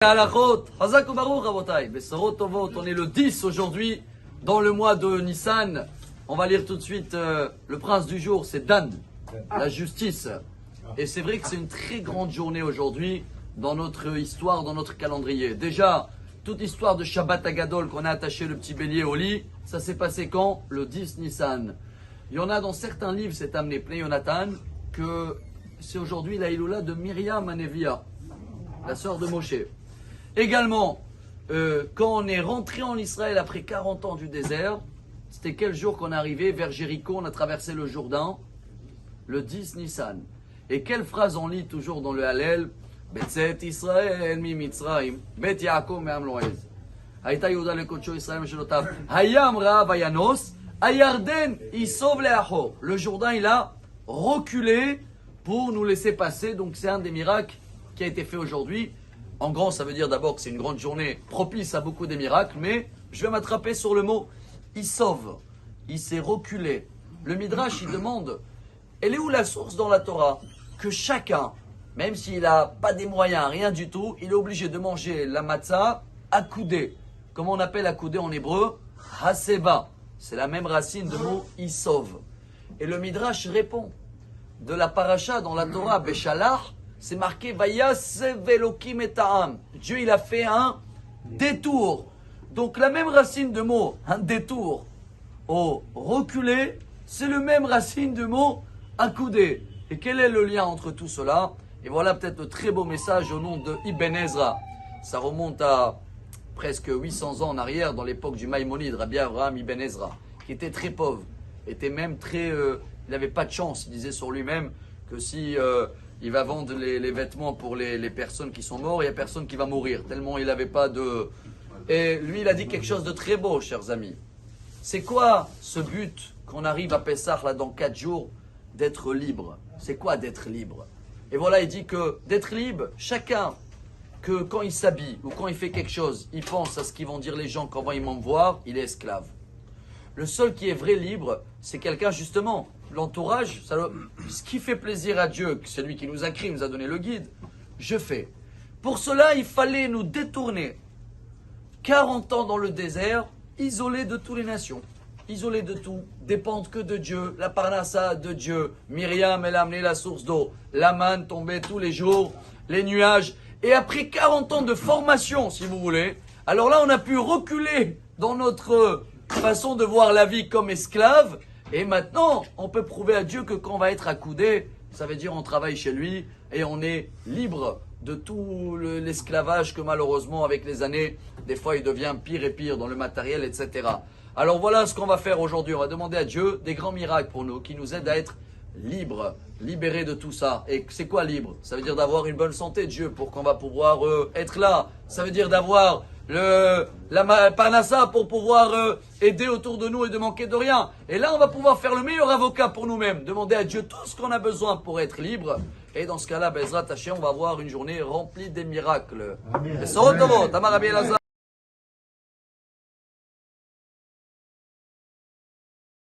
Halachot, Hazak Ubaruch Rabotai, Besarot Tovot, on est le 10 aujourd'hui, dans le mois de Nissan. On va lire tout de suite le prince du jour, c'est Dan, la justice. Et c'est vrai que c'est une très grande journée aujourd'hui dans notre histoire, dans notre calendrier. Déjà, toute histoire de Shabbat Agadol qu'on a attaché le petit bélier au lit, ça s'est passé quand? Le 10 Nissan. Il y en a dans certains livres, c'est amené Pnei Yonatan, que c'est aujourd'hui la Iloula de Myriam Hanevia, la sœur de Moshe. Également, quand on est rentré en Israël après 40 ans du désert, c'était quel jour qu'on est arrivé vers Jéricho, on a traversé le Jourdain? Le 10 Nissan. Et quelle phrase on lit toujours dans le Hallel? Betzet Israël mi Mitzrayim, Bet Yaakov me'am lo'ez. Haïta Yehuda lekodsho Israël meshelotav. Hayam ra'av hayanos, Hayarden isov le'achor. Le Jourdain, il a reculé pour nous laisser passer. Donc c'est un des miracles qui a été fait aujourd'hui. En grand, ça veut dire d'abord que c'est une grande journée propice à beaucoup des miracles, mais je vais m'attraper sur le mot « il sauve ». Il s'est reculé. Le Midrash, il demande, elle est où la source dans la Torah que chacun, même s'il n'a pas des moyens, rien du tout, il est obligé de manger la matzah accoudée. Comment on appelle accoudée en hébreu? Haseba. C'est la même racine de mot « il sauve ». Et le Midrash répond, de la paracha dans la Torah, Beshalach, c'est marqué Vayasev Elokim et Ta'am. Dieu, il a fait un détour. Donc la même racine de mot, un détour, au reculé, c'est le même racine de mot accoudé. Et quel est le lien entre tout cela? Et voilà peut-être le très beau message au nom de Ibn Ezra. Ça remonte à presque 800 ans en arrière, dans l'époque du Maïmonide, Rabbi Avraham Ibn Ezra, qui était très pauvre, était même très... il n'avait pas de chance, il disait sur lui-même que si... il va vendre les vêtements pour les personnes qui sont mortes, il n'y a personne qui va mourir, tellement il n'avait pas de... Et lui, il a dit quelque chose de très beau, chers amis. C'est quoi ce but qu'on arrive à Pessah, là, dans 4 jours, d'être libre? C'est quoi d'être libre? Et voilà, il dit que d'être libre, chacun, que quand il s'habille ou quand il fait quelque chose, il pense à ce qu'ils vont dire les gens quand ils vont me voir, il est esclave. Le seul qui est vrai libre, c'est quelqu'un justement, l'entourage, ce qui fait plaisir à Dieu, c'est lui qui nous a créé, nous a donné le guide, je fais. Pour cela, il fallait nous détourner. 40 ans dans le désert, isolés de toutes les nations, isolés de tout, dépendent que de Dieu, la parnassa de Dieu. Myriam, elle a amené la source d'eau, la manne tombait tous les jours, les nuages. Et après 40 ans de formation, si vous voulez, alors là, on a pu reculer dans notre façon de voir la vie comme esclave. Et maintenant, on peut prouver à Dieu que quand on va être accoudé, ça veut dire on travaille chez lui et on est libre de tout l'esclavage que malheureusement, avec les années, des fois il devient pire et pire dans le matériel, etc. Alors voilà ce qu'on va faire aujourd'hui. On va demander à Dieu des grands miracles pour nous, qui nous aident à être libres, libérés de tout ça. Et c'est quoi libre? Ça veut dire d'avoir une bonne santé, Dieu, pour qu'on va pouvoir être là. Ça veut dire d'avoir la parnassa pour pouvoir aider autour de nous et de manquer de rien. Et là, on va pouvoir faire le meilleur avocat pour nous-mêmes. Demander à Dieu tout ce qu'on a besoin pour être libre. Et dans ce cas-là, Bezrat Hashem, on va avoir une journée remplie des miracles. Amen.